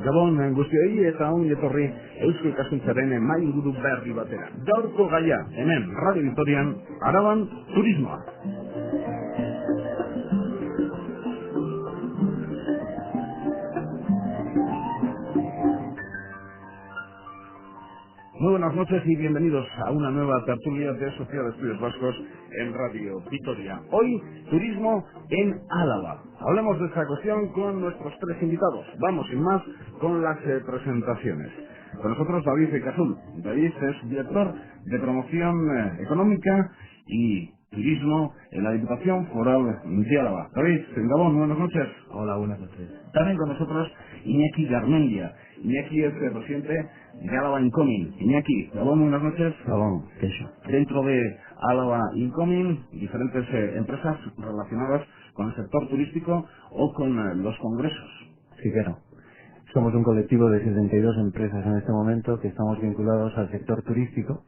Gabon guztioi eta ongi etorri Eusko Ikaskuntzaren mailinguru berri batera. Gaurko gaia, hemen, Radio Vitorian, Araban, turismoa. Muy buenas noches y bienvenidos a una nueva tertulia de Sociedad de Estudios Vascos en Radio Vitoria. Hoy, turismo en Álava. Hablemos de esta cuestión con nuestros tres invitados. Vamos, sin más, con las presentaciones. Con nosotros David Ecazul. David es director de promoción económica y turismo en la Diputación Foral de Álava. David, en Gabón, buenas noches. Hola, buenas noches. También con nosotros Iñaki Garmendia. Iñaki es el presidente de Álava Incoming. Iñaki, Gabón, buenas noches. Gabón, queso. Dentro de Álava Incoming, diferentes empresas relacionadas con el sector turístico o con los congresos. Sí, claro. Somos un colectivo de 72 empresas en este momento que estamos vinculados al sector turístico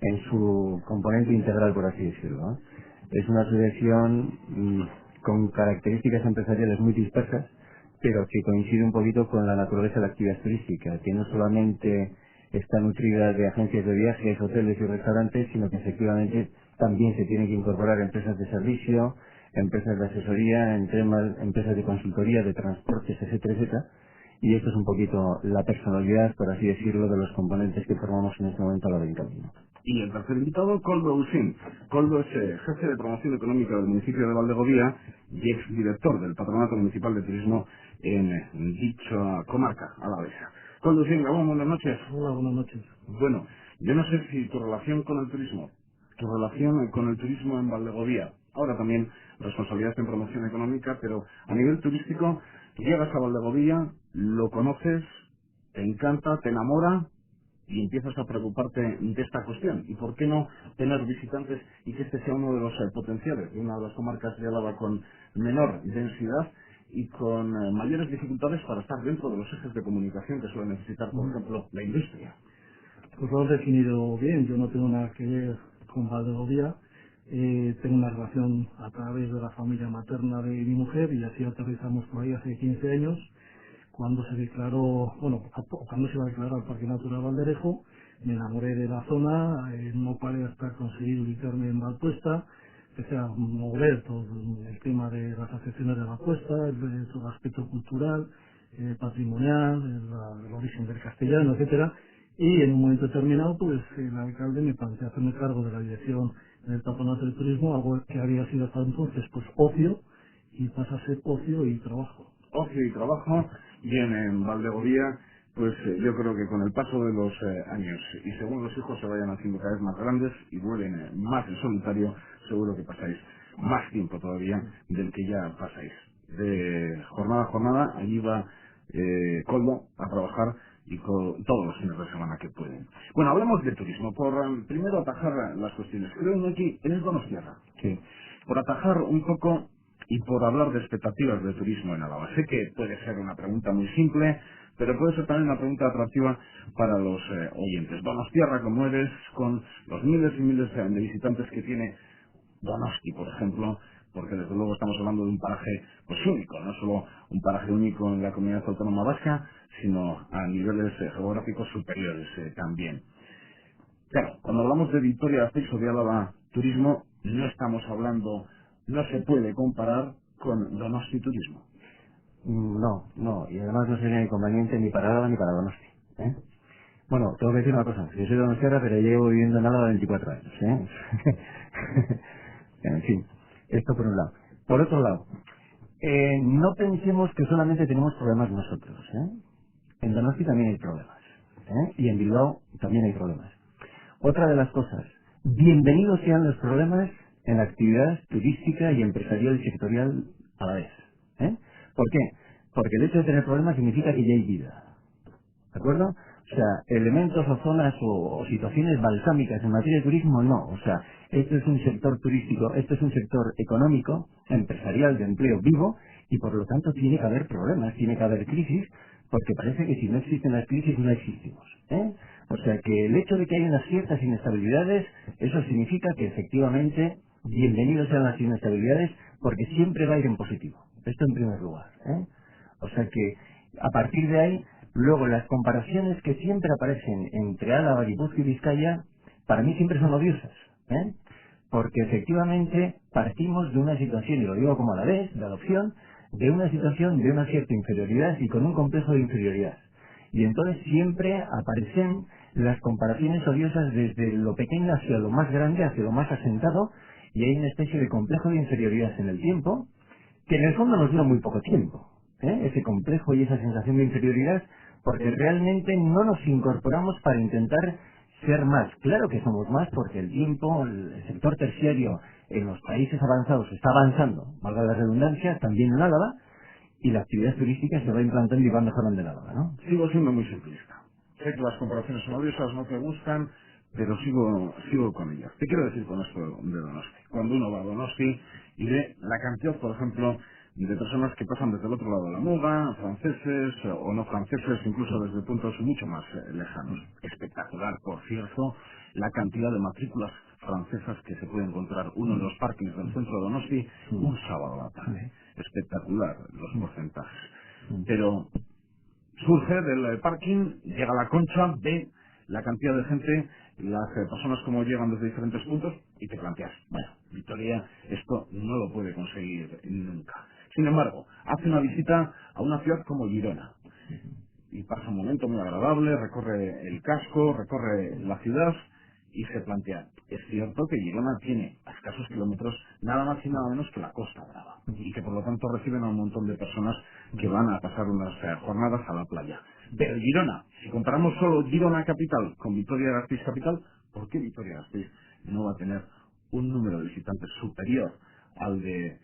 en su componente integral, por así decirlo, ¿eh? Es una asociación con características empresariales muy dispersas, pero que coincide un poquito con la naturaleza de la actividad turística, que no solamente está nutrida de agencias de viajes, hoteles y restaurantes, sino que efectivamente también se tienen que incorporar empresas de servicio, empresas de asesoría, empresas de consultoría, de transportes, etcétera, etcétera. Y esto es un poquito la personalidad, por así decirlo, de los componentes que formamos en este momento a la venta. Y el tercer invitado, Koldo Usín. Koldo es jefe de promoción económica del municipio de Valdegovía y exdirector del Patronato Municipal de Turismo en dicha comarca alavesa. Koldo Usín, Gabón, buenas noches. Hola, buenas noches. Bueno, yo no sé si tu relación con el turismo, en Valdegovía, ahora también responsabilidad en promoción económica, pero a nivel turístico, llegas a Valdegovía, lo conoces, te encanta, te enamora y empiezas a preocuparte de esta cuestión. ¿Y por qué no tener visitantes y que este sea uno de los potenciales de una de las comarcas de Álava con menor densidad y con mayores dificultades para estar dentro de los ejes de comunicación que suele necesitar, por ejemplo, la industria? Pues lo has definido bien. Yo no tengo nada que ver con Valdegovía. Tengo una relación a través de la familia materna de mi mujer y así aterrizamos por ahí hace 15 años. Cuando se declaró, cuando se iba a declarar el Parque Natural Valderejo, me enamoré de la zona, no paré hasta conseguir ubicarme en Valpuesta, empecé a mover todo el tema de las asociaciones de Valpuesta, todo el aspecto cultural, patrimonial, el origen del castellano, etcétera, y en un momento determinado, pues el alcalde me planteó hacerme cargo de la dirección del Patronato del Turismo, algo que había sido hasta entonces pues ocio, y pasa a ser ocio y trabajo. Ocio y trabajo. Bien, en Valdegovía, pues yo creo que con el paso de los años y según los hijos se vayan haciendo cada vez más grandes y vuelven más en solitario, seguro que pasáis más tiempo todavía del que ya pasáis. De jornada a jornada, allí va Koldo a trabajar y con todos los fines de semana que pueden. Bueno, hablamos de turismo. Por primero atajar las cuestiones. Creo que aquí en Donostiarra, que por atajar un poco y por hablar de expectativas de turismo en Álava. Sé que puede ser una pregunta muy simple, pero puede ser también una pregunta atractiva para los oyentes. Donostiarra, como eres, con los miles y miles de visitantes que tiene Donosti, por ejemplo, porque desde luego estamos hablando de un paraje pues único, no solo un paraje único en la comunidad autónoma vasca, sino a niveles geográficos superiores también. Claro, cuando hablamos de Vitoria-Gasteiz o de Álava Turismo, no estamos hablando, no se puede comparar con Donosti Turismo. No, y además no sería ni conveniente ni para Álava ni para Donosti, ¿eh? Bueno, tengo que decir una cosa, yo soy donostiarra, pero llevo viviendo en Álava 24 años, ¿eh? En fin, esto por un lado. Por otro lado, no pensemos que solamente tenemos problemas nosotros, ¿eh? En Donosti también hay problemas, ¿eh? Y en Bilbao también hay problemas. Otra de las cosas, bienvenidos sean los problemas en la actividad turística y empresarial y sectorial a la vez, ¿eh? ¿Por qué? Porque el hecho de tener problemas significa que ya hay vida, ¿de acuerdo? O O sea, elementos o zonas o situaciones balsámicas en materia de turismo, no. O sea, esto es un sector turístico, esto es un sector económico, empresarial, de empleo vivo, y por lo tanto tiene que haber problemas, tiene que haber crisis, porque parece que si no existen las crisis no existimos. O sea, que el hecho de que haya unas ciertas inestabilidades, eso significa que efectivamente bienvenidos sean las inestabilidades, porque siempre va a ir en positivo. Esto en primer lugar. O sea que, a partir de ahí, luego las comparaciones que siempre aparecen entre Álava, Guipúzcoa y Vizcaya, para mí siempre son odiosas. Porque efectivamente partimos de una situación, y lo digo como a la vez, de adopción, de una situación de una cierta inferioridad y con un complejo de inferioridad. Y entonces siempre aparecen las comparaciones odiosas desde lo pequeño hacia lo más grande, hacia lo más asentado, y hay una especie de complejo de inferioridad en el tiempo, que en el fondo nos dura muy poco tiempo, ese complejo y esa sensación de inferioridad, porque realmente no nos incorporamos para intentar ser más. Claro que somos más porque el tiempo, el sector terciario en los países avanzados está avanzando, valga la redundancia, también en Álava, y la actividad turística se va implantando y va mejorando en Álava, ¿no? Sigo siendo muy simplista. Sé que las comparaciones son odiosas, no te gustan, pero sigo con ellas. ¿Qué quiero decir con esto de Donosti? Cuando uno va a Donosti y ve la cantidad, por ejemplo, de personas que pasan desde el otro lado de la Muga, franceses o no franceses, incluso desde puntos mucho más lejanos. Espectacular, por cierto, la cantidad de matrículas francesas que se puede encontrar uno en los parkings del centro de Donosti un sábado a la tarde. Espectacular los porcentajes. Pero surge del parking, llega a la Concha, ve la cantidad de gente, las personas como llegan desde diferentes puntos y te planteas, bueno, Vitoria esto no lo puede conseguir nunca. Sin embargo, hace una visita a una ciudad como Girona y pasa un momento muy agradable, recorre el casco, recorre la ciudad y se plantea, es cierto que Girona tiene a escasos kilómetros nada más y nada menos que la Costa Brava y que por lo tanto reciben a un montón de personas que van a pasar unas jornadas a la playa. Pero Girona, si comparamos solo Girona capital con Vitoria-Gasteiz capital, ¿por qué Vitoria-Gasteiz no va a tener un número de visitantes superior al de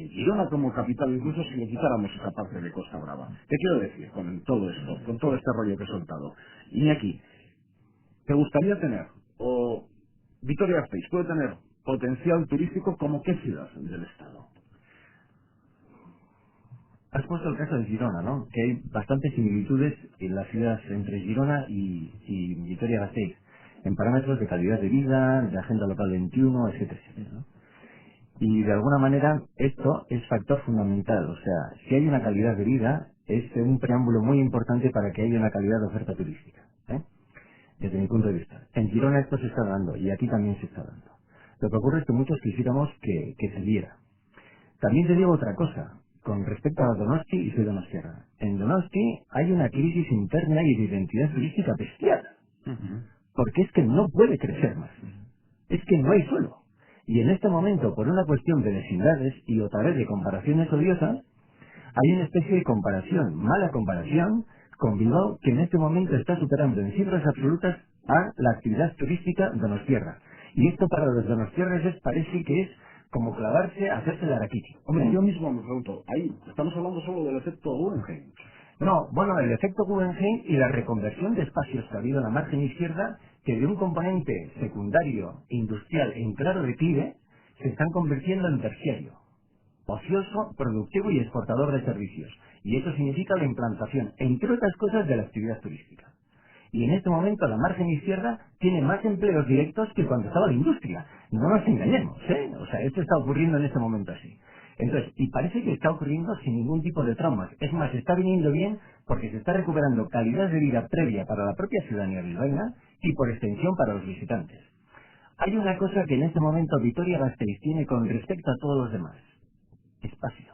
Girona como capital, incluso si le quitáramos esa parte de Costa Brava? ¿Qué quiero decir con todo esto, con todo este rollo que he soltado? Iñaki, ¿te gustaría tener, o Vitoria-Gasteiz puede tener potencial turístico como qué ciudad del Estado? Has puesto el caso de Girona, ¿no? Que hay bastantes similitudes en la ciudad entre Girona y Vitoria-Gasteiz, en parámetros de calidad de vida, de agenda local 21, etcétera, etcétera, ¿no? Y de alguna manera esto es factor fundamental. O sea, si hay una calidad de vida, es un preámbulo muy importante para que haya una calidad de oferta turística, desde mi punto de vista. En Girona esto se está dando y aquí también se está dando. Lo que ocurre es que muchos quisiéramos que se diera. También te digo otra cosa, con respecto a Donosti y soy donostiarra. En Donosti hay una crisis interna y de identidad turística bestial, porque es que no puede crecer más. Es que no hay suelo. Y en este momento, por una cuestión de vecindades y otra vez de comparaciones odiosas, hay una especie de comparación, mala comparación, con Bilbao, que en este momento está superando en cifras absolutas a la actividad turística donostiarra. Y esto para los donostiarras parece que es como clavarse a hacerse la araquiti. Hombre, yo mismo me pregunto, ahí estamos hablando solo del efecto Guggenheim. No, bueno, el efecto Guggenheim y la reconversión de espacios que ha habido en la margen izquierda, que de un componente secundario, industrial en claro declive, se están convirtiendo en terciario, ocioso, productivo y exportador de servicios. Y eso significa la implantación, entre otras cosas, de la actividad turística. Y en este momento la margen izquierda tiene más empleos directos que cuando estaba la industria. No nos engañemos, O sea, esto está ocurriendo en este momento así. Entonces, y parece que está ocurriendo sin ningún tipo de traumas. Es más, está viniendo bien porque se está recuperando calidad de vida previa para la propia ciudadanía bilbaína y por extensión para los visitantes. Hay una cosa que en este momento Vitoria-Gasteiz tiene con respecto a todos los demás. Espacio.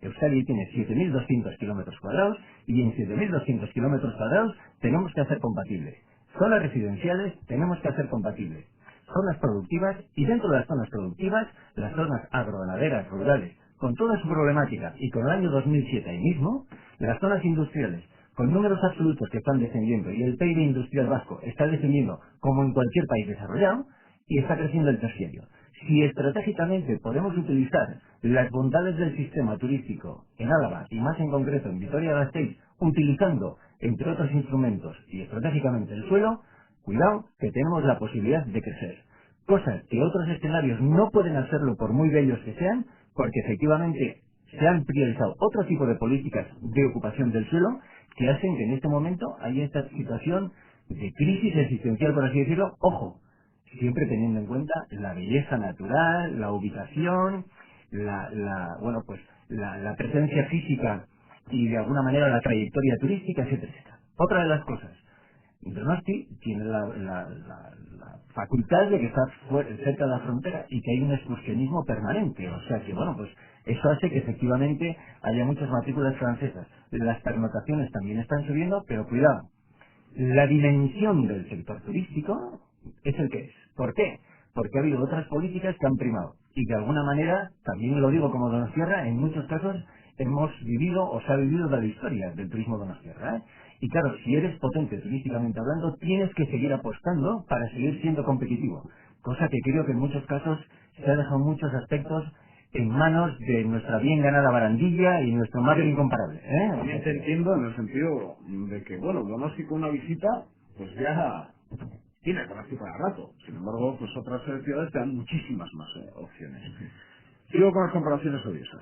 Euskadi tiene 7.200 kilómetros cuadrados y en 7.200 kilómetros cuadrados tenemos que hacer compatibles. Zonas residenciales tenemos que hacer compatibles. Zonas productivas y dentro de las zonas productivas, las zonas agroganaderas, rurales, con toda su problemática y con el año 2007 ahí mismo, las zonas industriales con números absolutos que están descendiendo y el PIB industrial vasco está descendiendo como en cualquier país desarrollado y está creciendo el terciario. Si estratégicamente podemos utilizar las bondades del sistema turístico en Álava y más en concreto en Vitoria-Gasteiz, utilizando entre otros instrumentos y estratégicamente el suelo, cuidado que tenemos la posibilidad de crecer. Cosas que otros escenarios no pueden hacerlo por muy bellos que sean, porque efectivamente se han priorizado otro tipo de políticas de ocupación del suelo que hacen que en este momento haya esta situación de crisis existencial, por así decirlo. Ojo, siempre teniendo en cuenta la belleza natural, la ubicación, la presencia física y de alguna manera la trayectoria turística, etcétera, etcétera. Otra de las cosas, Donosti tiene la facultad de que está cerca de la frontera y que hay un excursionismo permanente, o sea que bueno, pues eso hace que efectivamente haya muchas matrículas francesas. Las pernotaciones también están subiendo, pero cuidado, la dimensión del sector turístico es el que es. ¿Por qué? Porque ha habido otras políticas que han primado y de alguna manera, también lo digo como donostiarra, en muchos casos hemos vivido o se ha vivido de la historia del turismo donostiarra, ¿eh? Y claro, si eres potente turísticamente hablando, tienes que seguir apostando para seguir siendo competitivo, cosa que creo que en muchos casos se ha dejado muchos aspectos en manos de nuestra bien ganada barandilla y nuestro marketing incomparable, ¿eh? También te entiendo en el sentido de que, bueno, Donosti con una visita, pues ya tiene Donosti para rato. Sin embargo, pues otras ciudades te dan muchísimas más opciones. Sigo con las comparaciones odiosas.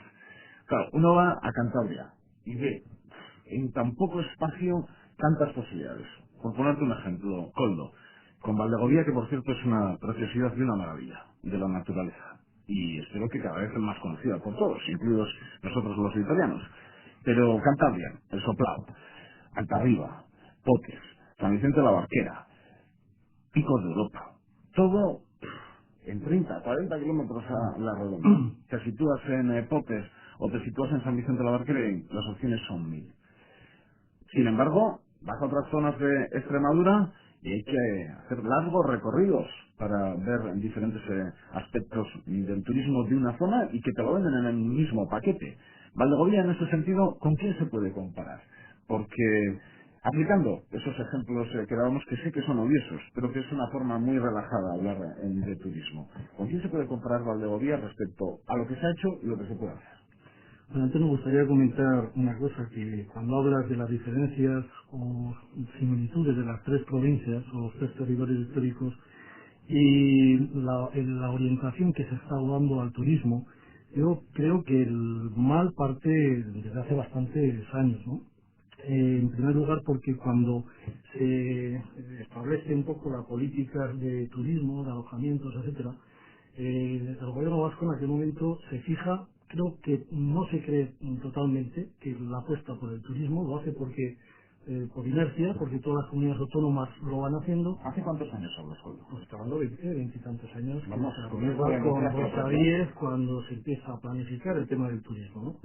Claro, uno va a Cantabria y ve en tan poco espacio tantas posibilidades. Por ponerte un ejemplo, Coldo, con Valdegovía, que por cierto es una preciosidad y una maravilla de la naturaleza. Y espero que cada vez es más conocida por todos, incluidos nosotros los italianos. Pero Cantabria, El Soplao, Altarriba, Potes, San Vicente de la Barquera, Picos de Europa, todo en 30, 40 kilómetros a la redonda. Te sitúas en Potes o te sitúas en San Vicente de la Barquera y las opciones son 1000. Sin embargo, vas a otras zonas de Extremadura y hay que hacer largos recorridos para ver diferentes aspectos del turismo de una zona y que te lo venden en el mismo paquete. Valdegovía, en ese sentido, ¿con quién se puede comparar? Porque aplicando esos ejemplos que dábamos, que sé que son odiosos, pero que es una forma muy relajada hablar de turismo, ¿con quién se puede comparar Valdegovía respecto a lo que se ha hecho y lo que se puede hacer? Bueno, antes me gustaría comentar una cosa, que cuando hablas de las diferencias o similitudes de las tres provincias o los tres territorios históricos y la orientación que se está dando al turismo, yo creo que el mal parte desde hace bastantes años, ¿no? En primer lugar porque cuando se establece un poco la política de turismo, de alojamientos, etcétera, el gobierno vasco en aquel momento se fija, creo que no se cree totalmente que la apuesta por el turismo, lo hace porque por inercia, porque todas las comunidades autónomas lo van haciendo. ¿Hace cuántos años hablas, Coldo? Pues está hablando de 20 y tantos años, Vamos, que se comienzo comienza con democracia, Rosa ¿no? Díez cuando se empieza a planificar el tema del turismo, ¿no?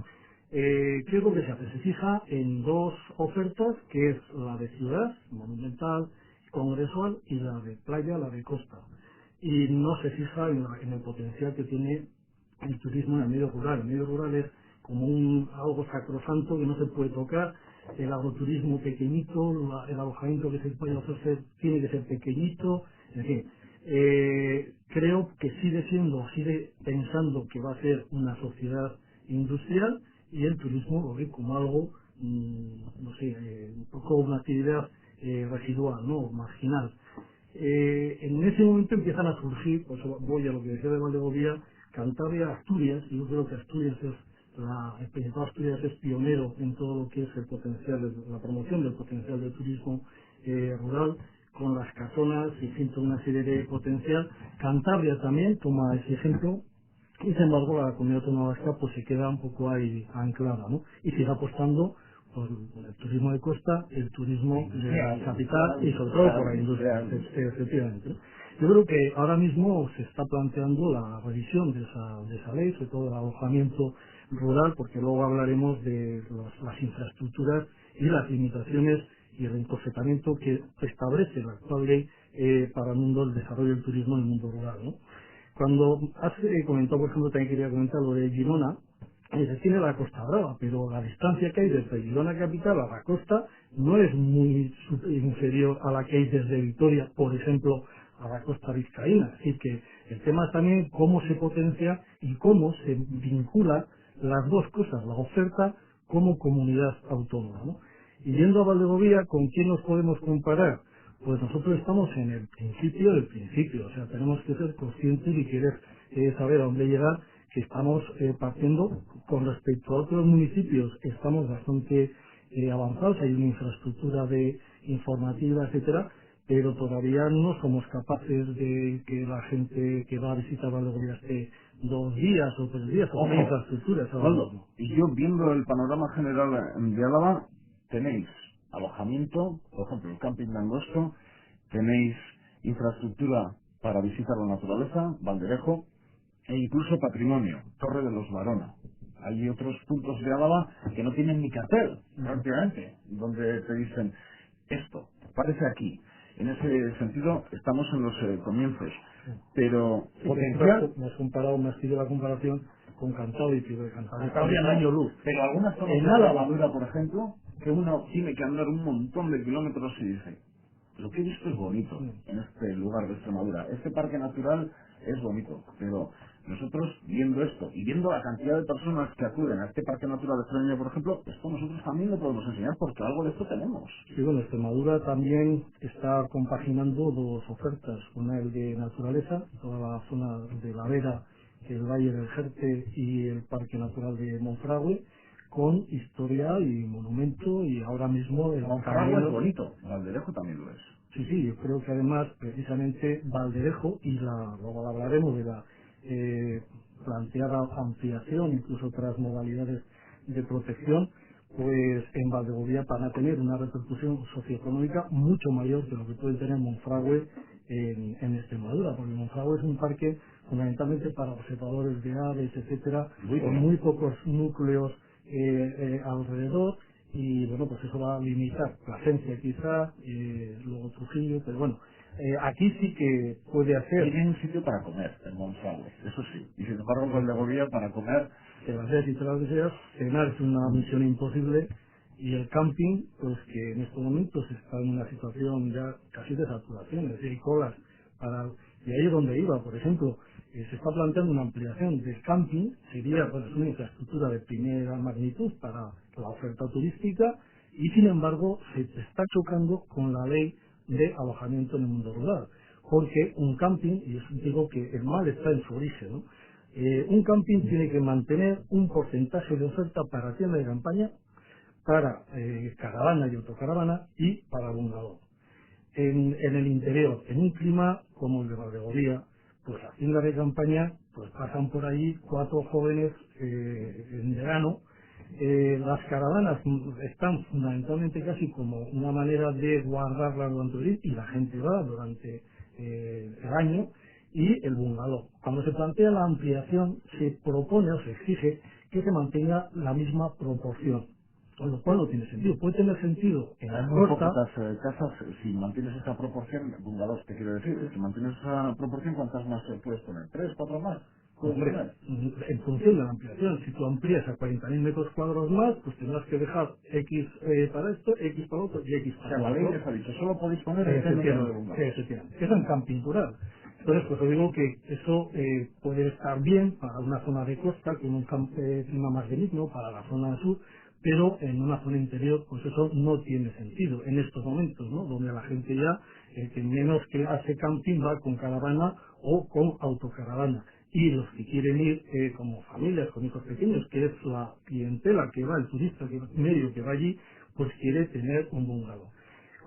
¿Qué es lo que se hace? Se fija en dos ofertas, que es la de ciudad, monumental, congresual, y la de playa, la de costa. Y no se fija en el potencial que tiene el turismo en el medio rural. El medio rural es como algo sacrosanto que no se puede tocar. El agroturismo pequeñito, el alojamiento que se puede ofrecer tiene que ser pequeñito, en fin. Creo que sigue pensando que va a ser una sociedad industrial y el turismo lo ve como algo, un poco una actividad residual, ¿no? Marginal. En ese momento empiezan a surgir, pues voy a lo que decía de Valdegovía, Cantabria, Asturias, y yo creo que Asturias el Principado de Asturias es pionero en todo lo que es el potencial, la promoción del potencial del turismo rural, con las casonas y fin, toda una serie de potencial. Cantabria también toma ese ejemplo, y sin embargo la comunidad autónoma vasca pues se queda un poco ahí anclada, ¿no? Y sigue apostando por el turismo de costa, el turismo de la capital y sobre todo por la industria, efectivamente, ¿no? Yo creo que ahora mismo se está planteando la revisión de esa ley, sobre todo el alojamiento rural, porque luego hablaremos de las infraestructuras y las limitaciones y el encorsetamiento que establece la actual ley para el mundo del desarrollo del turismo en el mundo rural, ¿no? Cuando has comentado, por ejemplo, también quería comentar lo de Girona, se tiene la Costa Brava, pero la distancia que hay desde Girona capital a la costa no es muy inferior a la que hay desde Vitoria, por ejemplo, a la costa vizcaína. Así que el tema es también cómo se potencia y cómo se vincula las dos cosas, la oferta como comunidad autónoma, ¿no? Y yendo a Valdegovía, ¿con quién nos podemos comparar? Pues nosotros estamos en el principio del principio, o sea, tenemos que ser conscientes y querer saber a dónde llegar, que estamos partiendo con respecto a otros municipios, estamos bastante avanzados, hay una infraestructura de informativa, etcétera, pero todavía no somos capaces de que la gente que va a visitar Valdegovía esté 2 días o 3 días, o hay infraestructuras ahora mismo. Y yo viendo el panorama general de Álava, tenéis alojamiento, por ejemplo, el camping de Angosto, tenéis infraestructura para visitar la naturaleza, Valderejo, e incluso patrimonio, Torre de los Barona. Hay otros puntos de Álava que no tienen ni cartel, prácticamente, donde te dicen, esto, parece aquí. En ese sentido, estamos en los comienzos. Pero Sí, potencial... me has comparado, me has pedido la comparación con Cantabria y Cantabria no, año luz. pero algunas zonas de Álava, por ejemplo, que uno tiene que andar un montón de kilómetros y dice, lo que he visto es bonito en este lugar de Extremadura. Este parque natural es bonito, pero nosotros viendo esto y viendo la cantidad de personas que acuden a este parque natural de Extremadura, por ejemplo, esto nosotros también lo podemos enseñar porque algo de esto tenemos. Sí, bueno, Extremadura también está compaginando 2 ofertas, una el de naturaleza, toda la zona de la Vera, el Valle del Jerte y el Parque Natural de Monfragüe, con historia y monumento, y ahora mismo el Monfragüe es bonito, Valderejo también lo es. Sí, sí, yo creo que además precisamente Valderejo, y luego hablaremos de la planteada ampliación, incluso otras modalidades de protección, pues en Valdegovía van a tener una repercusión socioeconómica mucho mayor que lo que puede tener Monfragüe en Extremadura, porque Monfragüe es un parque fundamentalmente para observadores de aves, etcétera, con muy pocos núcleos alrededor, y bueno, pues eso va a limitar Plasencia quizá, luego Trujillo, pero bueno, aquí sí que puede hacer. Tiene un sitio para comer en Monfragüe, eso sí, y sin embargo en Valdegovía para comer... Que las veas y te las deseas, cenar es una misión imposible, y el camping, pues que en estos momentos está en una situación ya casi de saturación, es decir, hay colas para... Y ahí es donde iba, por ejemplo, se está planteando una ampliación del camping, sería pues una infraestructura de primera magnitud para la oferta turística, y sin embargo se está chocando con la ley de alojamiento en el mundo rural, porque un camping, y eso digo que el mal está en su origen, ¿no? Un camping tiene que mantener un porcentaje de oferta para tienda de campaña, para caravana y autocaravana y para bungalow. En el interior, en un clima como el de Valdegovía, pues las tiendas de campaña pues pasan por ahí 4 jóvenes en verano. Las caravanas están fundamentalmente casi como una manera de guardarlas durante el día, y la gente va durante el año, y el bungalow. Cuando se plantea la ampliación, se propone o se exige que se mantenga la misma proporción, con lo cual no tiene sentido. Puede tener sentido en la Muy costa. poquitas casas, si mantienes esa proporción, bungalows te quiero decir, si mantienes esa proporción, ¿cuántas más puedes poner? ¿3, 4 más? Hombre, en función de la ampliación, si tú amplías a 40.000 metros cuadrados más, pues tendrás que dejar X para esto, X para otro y X O para sea, la otro. ley les ha dicho, solo podéis poner este número de bungalows. Efectivamente. Es en camping rural. Entonces, pues yo digo que eso puede estar bien para una zona de costa, con un clima más benigno, para la zona sur, pero en una zona interior, pues eso no tiene sentido en estos momentos, ¿no? Donde la gente ya, que menos que hace camping, va con caravana o con autocaravana. Y los que quieren ir como familias con hijos pequeños, que es la clientela que va, el turista medio que va allí, pues quiere tener un bungalow.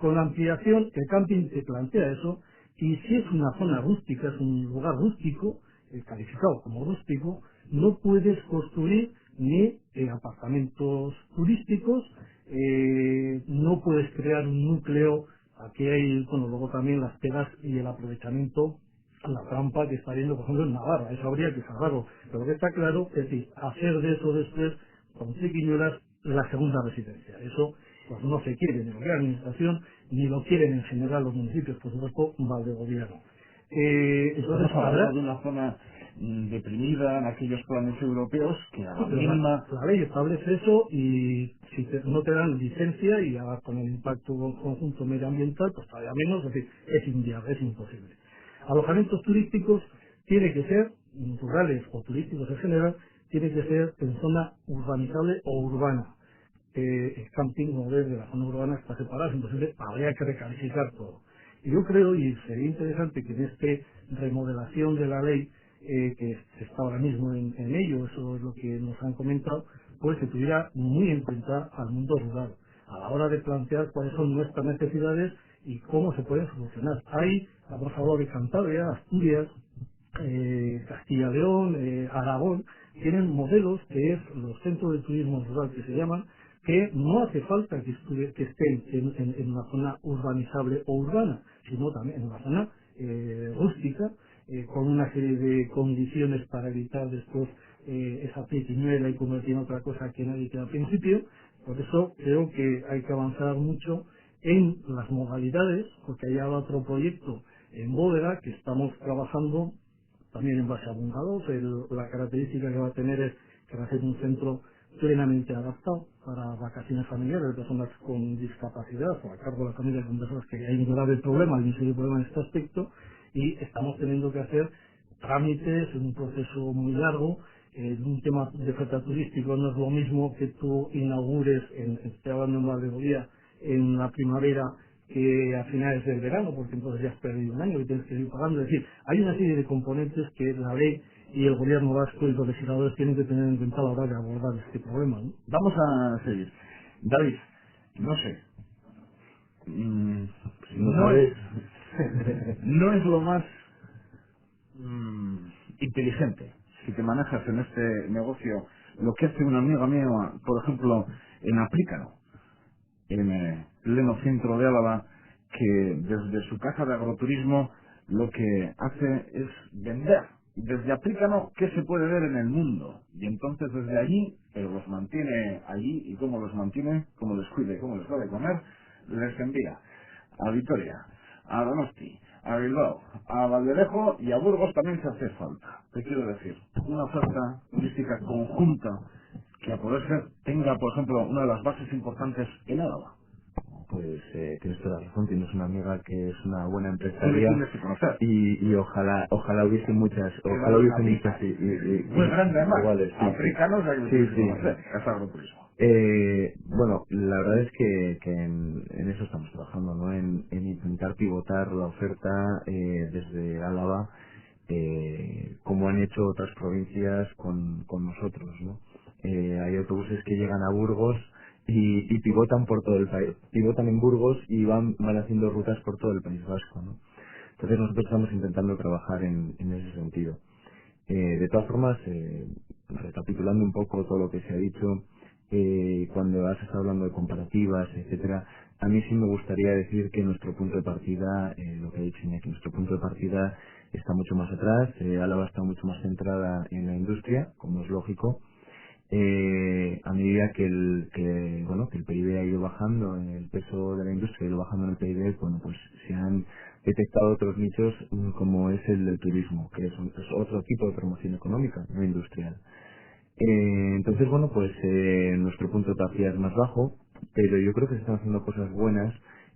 Con la ampliación, el camping te plantea eso, y si es una zona rústica, es un lugar rústico, calificado como rústico, no puedes construir ni apartamentos turísticos, no puedes crear un núcleo. Aquí hay, bueno, luego también las pegas y el aprovechamiento, la trampa que está habiendo, por ejemplo, en Navarra, eso habría que salvarlo. Pero lo que está claro es decir, hacer de eso después, con triquiñuelas, la segunda residencia. Eso pues no se quiere ni la administración, ni lo quieren en general los municipios, por supuesto, valdegoviano. Entonces, habrá de una zona deprimida en aquellos planes europeos que a la pero mínima... la ley establece eso, y si no te dan licencia, y ahora con el impacto conjunto medioambiental, pues todavía menos, es decir, es inviable, es imposible. Alojamientos turísticos tiene que ser, rurales o turísticos en general, tiene que ser en zona urbanizable o urbana. el camping como ves de la zona urbana está separado, entonces habría que recalificar todo. Y yo creo, y sería interesante que en esta remodelación de la ley, que se está ahora mismo en ello, eso es lo que nos han comentado, pues se tuviera muy en cuenta al mundo rural, a la hora de plantear cuáles son nuestras necesidades y cómo se pueden solucionar. Hay, hemos hablado de Cantabria, Asturias, Castilla y León, Aragón, tienen modelos que es los centros de turismo rural que se llaman, que no hace falta que estén en una zona urbanizable o urbana, sino también en una zona rústica, con una serie de condiciones para evitar después esa triquiñuela y convertir en otra cosa que nadie quiere al principio. Por eso creo que hay que avanzar mucho en las modalidades, porque hay ahora otro proyecto en Bóveda que estamos trabajando también en base a bungalows. La característica que va a tener es que va a ser un centro plenamente adaptado para vacaciones familiares de personas con discapacidad o a cargo de las familias con personas que hay un grave problema, hay un serio problema en este aspecto, y estamos teniendo que hacer trámites en un proceso muy largo. Un tema de oferta turístico no es lo mismo que tú inaugures, estoy hablando en Valdegovía, en la primavera que a finales del verano, porque entonces ya has perdido un año y tienes que ir pagando. Es decir, hay una serie de componentes que la ley y el gobierno vasco y los legisladores tienen que tener en cuenta a la hora de abordar este problema, ¿no? Vamos a seguir. David, no sé. Si no No sabes, no es lo más inteligente si te manejas en este negocio lo que hace una amiga mía, por ejemplo, en Aplícano, en pleno centro de Álava, que desde su casa de agroturismo lo que hace es vender desde Aplícano qué se puede ver en el mundo, y entonces desde allí los mantiene allí, y cómo los mantiene, cómo les cuida y cómo les da de comer, les envía a Vitoria, a Donosti, a Bilbao, a Valderejo y a Burgos también se hace falta. Te quiero decir, una oferta turística conjunta que a poder ser tenga, por ejemplo, una de las bases importantes en Álava. pues tienes toda la razón, tienes una amiga que es una buena Tú le empresaria tienes que conocer. y ojalá hubiese muchas, Que ojalá vale hubiese una muchas muy grande además. iguales, sí. Africanos hay que Sí, sí. conocer, es agroturismo. Bueno, la verdad es que en eso estamos trabajando, ¿no? En intentar pivotar la oferta desde Álava, como han hecho otras provincias con nosotros, ¿no? Hay autobuses que llegan a Burgos y pivotan por todo el país, pivotan en Burgos y van haciendo rutas por todo el País Vasco, ¿no? Entonces nosotros estamos intentando trabajar en ese sentido. De todas formas, recapitulando un poco todo lo que se ha dicho, cuando has estado hablando de comparativas, etcétera, a mí sí me gustaría decir que nuestro punto de partida, lo que ha dicho Iñaki, nuestro punto de partida está mucho más atrás. Álava está mucho más centrada en la industria, como es lógico. A medida que el PIB ha ido bajando, el peso de la industria ha ido bajando en el PIB, bueno, pues se han detectado otros nichos, como es el del turismo, que es otro tipo de promoción económica, no industrial. Entonces, bueno, pues nuestro punto de partida es más bajo, pero yo creo que se están haciendo cosas buenas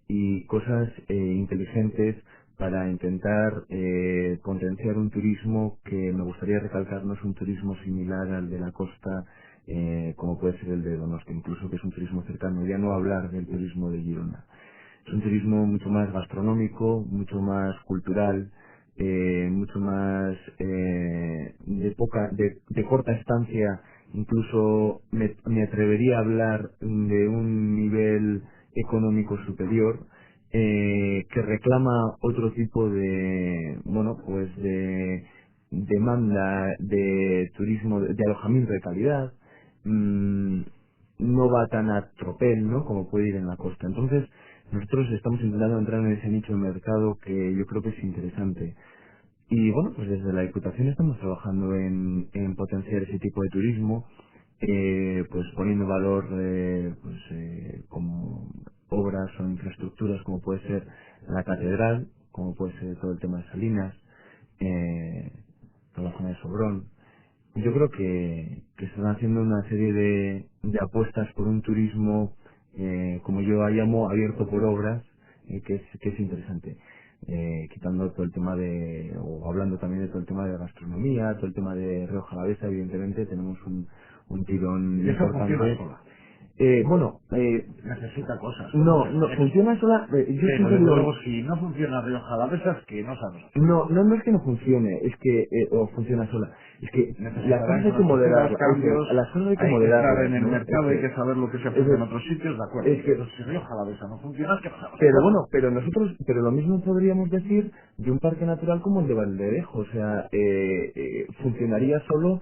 y cosas inteligentes para intentar potenciar un turismo que me gustaría recalcar no es un turismo similar al de la costa, como puede ser el de Donosti, incluso que es un turismo cercano, ya no hablar del turismo de Girona. Es un turismo mucho más gastronómico, mucho más cultural, mucho más de corta estancia. Incluso me atrevería a hablar de un nivel económico superior, que reclama otro tipo de, bueno, pues de demanda de turismo, de alojamiento de calidad. No va tan a tropel, ¿no?, como puede ir en la costa. Entonces nosotros estamos intentando entrar en ese nicho de mercado que yo creo que es interesante. Y bueno, pues desde la Diputación estamos trabajando en potenciar ese tipo de turismo, pues poniendo valor, como obras o infraestructuras como puede ser la catedral, como puede ser todo el tema de Salinas, toda la zona de Sobrón. Yo creo que se están haciendo una serie de apuestas por un turismo, como yo llamo, abierto por obras, que es interesante. Quitando todo el tema o hablando también de todo el tema de gastronomía, todo el tema de Rioja Alavesa, evidentemente tenemos un tirón Y eso funciona importante. sola. Necesita cosas. No, funciona sola. Yo Pero siempre desde digo, luego, si no funciona Rioja Alavesa, es que no sabemos. no es que no funcione, es que o funciona sola, es que las cosas hay que moderarlas, cambios, las cosas hay que hay que estar moderarlas, en el ¿no? mercado, hay que saber lo que se ofrece en otros sitios, de acuerdo. Es que, Pero si Rioja Alavesa no funciona, es que no sabemos. pero lo mismo podríamos decir de un parque natural como el de Valderejo, o sea, funcionaría solo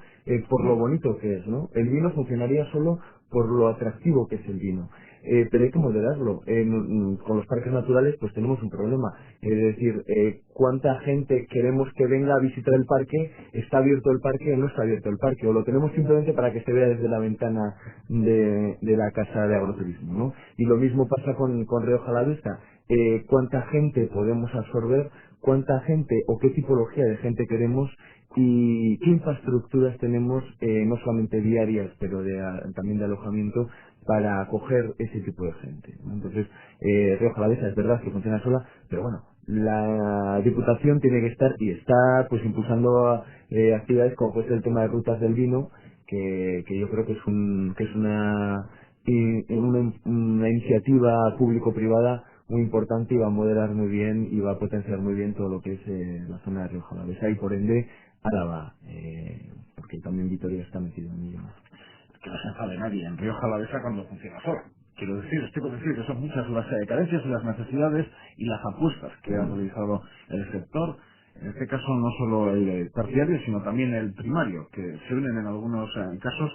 por lo bonito que es, ¿no? El vino funcionaría solo por lo atractivo que es el vino. Pero hay que moderarlo. Con los parques naturales pues tenemos un problema. Es decir, cuánta gente queremos que venga a visitar el parque, está abierto el parque o no está abierto el parque, o lo tenemos simplemente para que se vea desde la ventana de la casa de agroturismo, ¿no? Y lo mismo pasa con Rioja Alavesa. Cuánta gente podemos absorber, cuánta gente o qué tipología de gente queremos y qué infraestructuras tenemos, no solamente diarias, pero también de alojamiento, para acoger ese tipo de gente, ¿no? Entonces, Rioja Alavesa es verdad que funciona sola, pero bueno, la Diputación tiene que estar y está pues impulsando actividades como puede ser el tema de rutas del vino, que yo creo que es una iniciativa público-privada muy importante y va a moderar muy bien y va a potenciar muy bien todo lo que es la zona de Rioja Alavesa y por ende Álava, porque también Vitoria está metido en ello. Que no se enfade nadie en Rioja Alavesa cuando funciona sola. Quiero decir, estoy convencido que son muchas las carencias y las necesidades y las apuestas que ha realizado el sector. En este caso no solo el terciario, sino también el primario, que se unen en algunos casos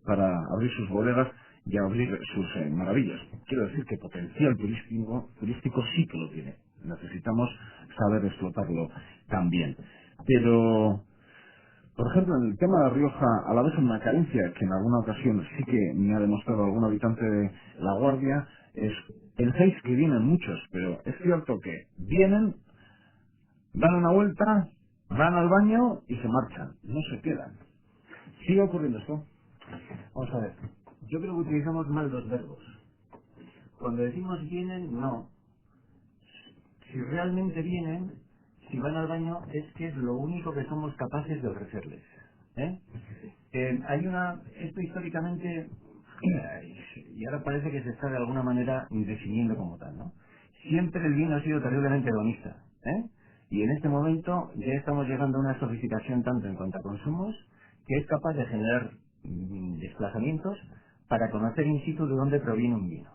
para abrir sus bodegas y abrir sus maravillas. Quiero decir que potencial turístico sí que lo tiene. Necesitamos saber explotarlo también. Pero, por ejemplo, en el tema de Rioja Alavesa, una carencia que en alguna ocasión sí que me ha demostrado algún habitante de La Guardia, es pensáis que vienen muchos, pero es cierto que vienen, dan una vuelta, van al baño y se marchan, no se quedan. ¿Sigue ocurriendo esto? Vamos a ver, yo creo que utilizamos mal dos verbos. Cuando decimos vienen, no. Si realmente vienen, si van al baño, es que es lo único que somos capaces de ofrecerles. Esto históricamente, y ahora parece que se está de alguna manera definiendo como tal, ¿no? Siempre el vino ha sido terriblemente hedonista, y en este momento ya estamos llegando a una sofisticación tanto en cuanto a consumos, que es capaz de generar desplazamientos para conocer in situ de dónde proviene un vino.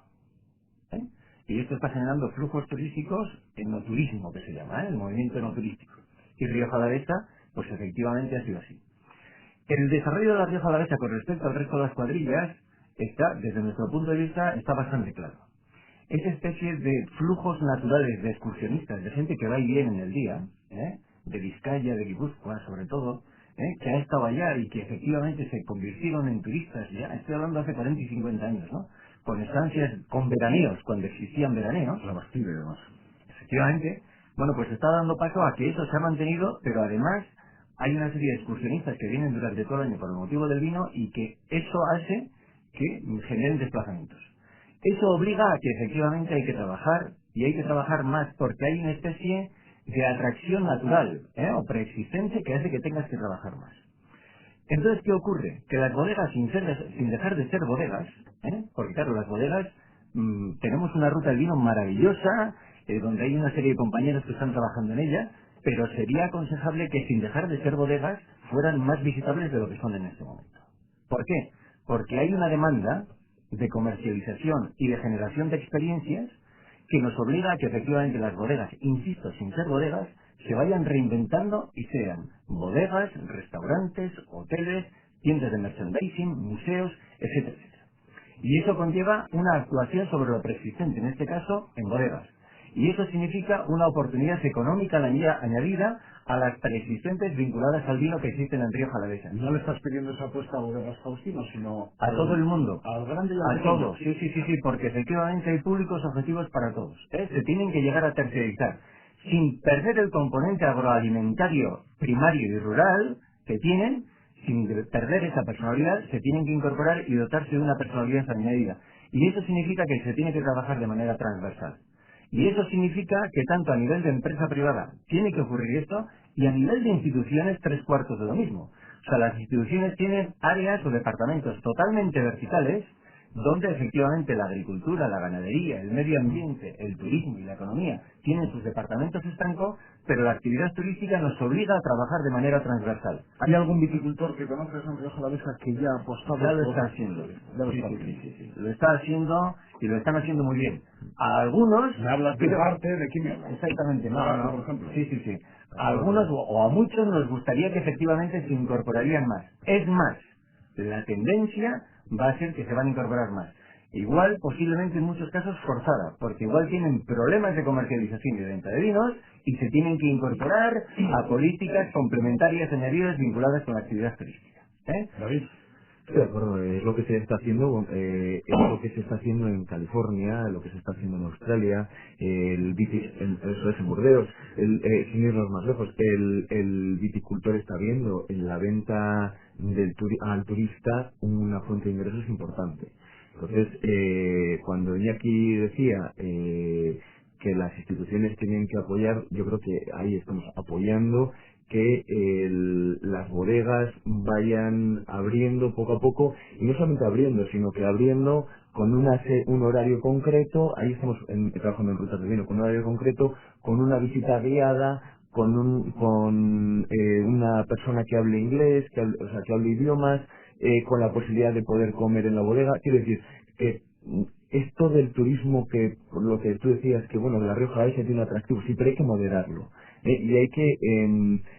Y esto está generando flujos turísticos, enoturismo que se llama, el movimiento enoturístico. Y Rioja Alavesa, pues efectivamente ha sido así. El desarrollo de la Rioja Alavesa con respecto al resto de las cuadrillas está, desde nuestro punto de vista, está bastante claro. Esa especie de flujos naturales de excursionistas, de gente que va y viene en el día, de Vizcaya, de Guipúzcoa sobre todo, que ha estado allá y que efectivamente se convirtieron en turistas, ya estoy hablando hace 40 y 50 años, ¿no? Con estancias, con veraneos, cuando existían veraneos. La Bastilla y demás. Efectivamente, bueno, pues está dando paso a que eso se ha mantenido, pero además hay una serie de excursionistas que vienen durante todo el año por el motivo del vino y que eso hace que generen desplazamientos. Eso obliga a que efectivamente hay que trabajar, y hay que trabajar más porque hay una especie de atracción natural o preexistente que hace que tengas que trabajar más. Entonces, ¿qué ocurre? Que las bodegas, sin dejar de ser bodegas, porque claro, las bodegas, tenemos una ruta del vino maravillosa, donde hay una serie de compañeros que están trabajando en ella, pero sería aconsejable que sin dejar de ser bodegas fueran más visitables de lo que son en este momento. ¿Por qué? Porque hay una demanda de comercialización y de generación de experiencias que nos obliga a que efectivamente las bodegas, insisto, sin ser bodegas, se vayan reinventando y sean bodegas, restaurantes, hoteles, tiendas de merchandising, museos, etcétera, etcétera. Y eso conlleva una actuación sobre lo preexistente, en este caso, en bodegas. Y eso significa una oportunidad económica añadida a las preexistentes vinculadas al vino que existen en Rioja Alavesa. No le estás pidiendo esa apuesta a bodegas Faustino, sino a todo el mundo, al grande y al todo, sí, porque efectivamente hay públicos objetivos para todos. Se tienen que llegar a terciarizar, sin perder el componente agroalimentario primario y rural que tienen, sin perder esa personalidad, se tienen que incorporar y dotarse de una personalidad añadida. Y eso significa que se tiene que trabajar de manera transversal. Y eso significa que tanto a nivel de empresa privada tiene que ocurrir esto, y a nivel de instituciones 3/4 de lo mismo. O sea, las instituciones tienen áreas o departamentos totalmente verticales donde efectivamente la agricultura, la ganadería, el medio ambiente, el turismo y la economía tienen sus departamentos estancos, pero la actividad turística nos obliga a trabajar de manera transversal. ¿Hay algún viticultor que conoces en Rioja Alavesa que ya ha apostado? Ya lo está haciendo. Lo está haciendo y lo están haciendo muy bien. A algunos... ¿Me hablas de parte? ¿De quién me hablas? Exactamente, no, por ejemplo. Sí. A algunos o a muchos nos gustaría que efectivamente se incorporarían más. Es más, la tendencia va a ser que se van a incorporar más. Igual, posiblemente en muchos casos forzada, porque igual tienen problemas de comercialización y de venta de vinos y se tienen que incorporar a políticas complementarias añadidas vinculadas con la actividad turística. David. Estoy de acuerdo, es lo que se está haciendo, es lo que se está haciendo en California, lo que se está haciendo en Australia, eso es en Burdeos, sin irnos más lejos, el viticultor está viendo en la venta al turista una fuente de ingresos importante. Entonces, cuando Iñaki decía que las instituciones tienen que apoyar, yo creo que ahí estamos apoyando que las bodegas vayan abriendo poco a poco, y no solamente abriendo, sino que abriendo con un horario concreto. Ahí estamos trabajando en rutas de vino, con un horario concreto, con una visita guiada, con una persona que hable inglés, que hable idiomas, con la posibilidad de poder comer en la bodega. Quiero decir que esto del turismo, que por lo que tú decías, que bueno, la Rioja Alavesa tiene un atractivo, sí, pero hay que moderarlo. Y hay que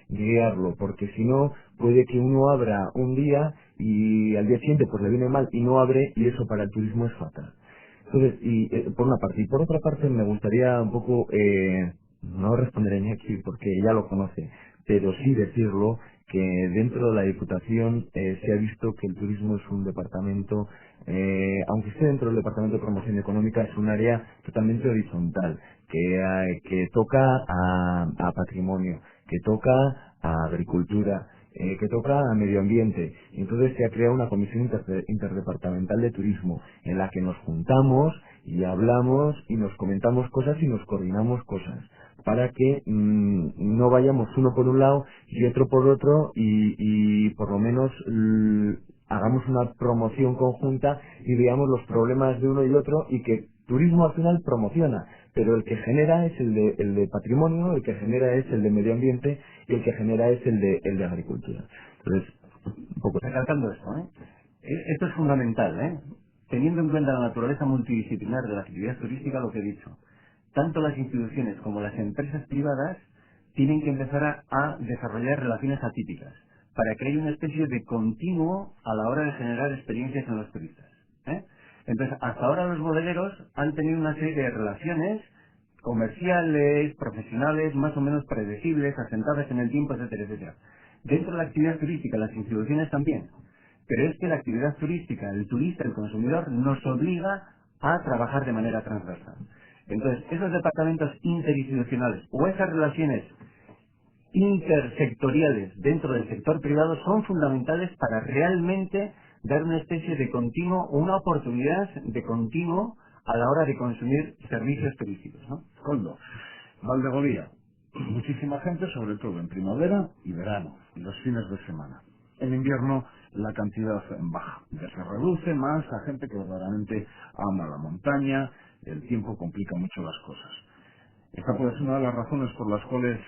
guiarlo, porque si no puede que uno abra un día y al día siguiente pues le viene mal y no abre, y eso para el turismo es fatal. Entonces, por una parte, y por otra parte me gustaría un poco no responder a Iñaki porque ya lo conoce, pero sí decirlo, que dentro de la Diputación se ha visto que el turismo es un departamento, aunque esté dentro del Departamento de Promoción Económica, es un área totalmente horizontal, que toca a patrimonio, que toca a agricultura, que toca a medio ambiente. Y entonces se ha creado una comisión interdepartamental de turismo en la que nos juntamos y hablamos y nos comentamos cosas y nos coordinamos cosas, para que no vayamos uno por un lado y otro por otro, y por lo menos hagamos una promoción conjunta y veamos los problemas de uno y otro, y que turismo al final promociona, pero el que genera es el de patrimonio, el que genera es el de medio ambiente, y el que genera es el de agricultura. Entonces, un poco recalcando esto, esto es fundamental, teniendo en cuenta la naturaleza multidisciplinar de la actividad turística, lo que he dicho. Tanto las instituciones como las empresas privadas tienen que empezar a desarrollar relaciones atípicas para que haya una especie de continuo a la hora de generar experiencias en los turistas. Entonces, hasta ahora los bodegueros han tenido una serie de relaciones comerciales, profesionales, más o menos predecibles, asentadas en el tiempo, etcétera, etcétera. Dentro de la actividad turística, las instituciones también. Pero es que la actividad turística, el turista, el consumidor, nos obliga a trabajar de manera transversal. Entonces, esos departamentos interinstitucionales o esas relaciones intersectoriales dentro del sector privado son fundamentales para realmente dar una especie de continuo o una oportunidad de continuo a la hora de consumir servicios turísticos, ¿no? Coldo, Valdegovía, muchísima gente, sobre todo en primavera y verano, y los fines de semana. En invierno la cantidad baja, ya se reduce más a gente que verdaderamente ama la montaña, el tiempo complica mucho las cosas. Esta puede ser una de las razones por las cuales